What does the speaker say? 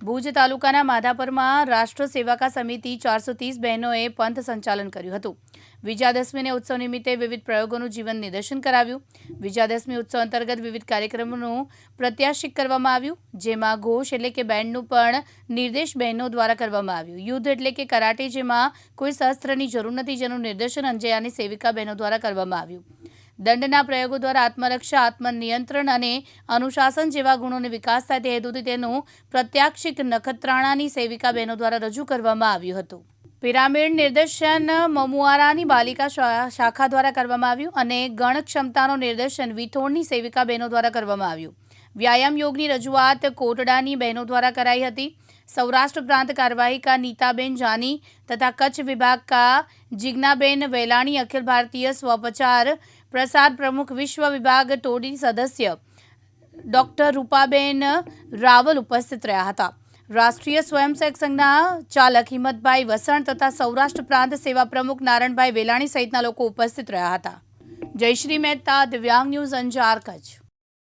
ભુજ તાલુકાના માધાપરમાં રાષ્ટ્ર સેવાકા સમિતિ 430 બહેનોએ પંથ સંચાલન કર્યું હતું। વિજયાદશમીને ઉત્સવ નિમિત્તે વિવિધ પ્રયોગોનું જીવન નિદર્શન કરાવ્યું। વિજયાદશમી ઉત્સવ અંતર્ગત વિવિધ કાર્યક્રમોનું પ્રત્યાશિત કરવામાં આવ્યું, જેમાં ઘોષ એટલે કે બેન્ડનું પણ નિર્દેશ બહેનો દ્વારા કરવામાં આવ્યું। યુદ્ધ એટલે કે કરાટે, જેમાં કોઈ શસ્ત્રની જરૂર નથી, જેનું નિર્દેશન અંજયાની સેવિકા બહેનો દ્વારા કરવામાં આવ્યું। દંડના પ્રયોગો દ્વારા આત્મરક્ષા, આત્મનિયંત્રણ અને અનુશાસન જેવા ગુણોને વિકાસ થાય તે હેતુથી તેનું પ્રત્યાક્ષિક નખત્રાણાની સેવિકા બહેનો દ્વારા રજૂ કરવામાં આવ્યું હતું। પિરામિડ નિર્દેશન મમુઆરાની બાલિકા શાખા દ્વારા કરવામાં આવ્યું અને ગણ ક્ષમતાનો નિર્દેશન વિથોણની સેવિકા બહેનો દ્વારા કરવામાં આવ્યું। વ્યાયામ યોગની રજૂઆત કોટડાની બહેનો દ્વારા कराई હતી। सौराष्ट्र प्रांत कार्यवाहिका नीताबेन जानी तथा कच्छ विभाग का जिग्नाबेन वेलाणी, अखिल भारतीय स्वपचार प्रसार प्रमुख विश्व विभाग टोडी सदस्य डॉक्टर रूपाबेन रावल उपस्थित रहा था। राष्ट्रीय स्वयंसेवक संघना चालक हिम्मतभाई वसण तथा सौराष्ट्र प्रांत सेवा प्रमुख नारायणभाई वेलाणी सहितना लोको उपस्थित रहा था। जयश्री मेहता, दिव्यांग न्यूज़, अंजार, कच्छ।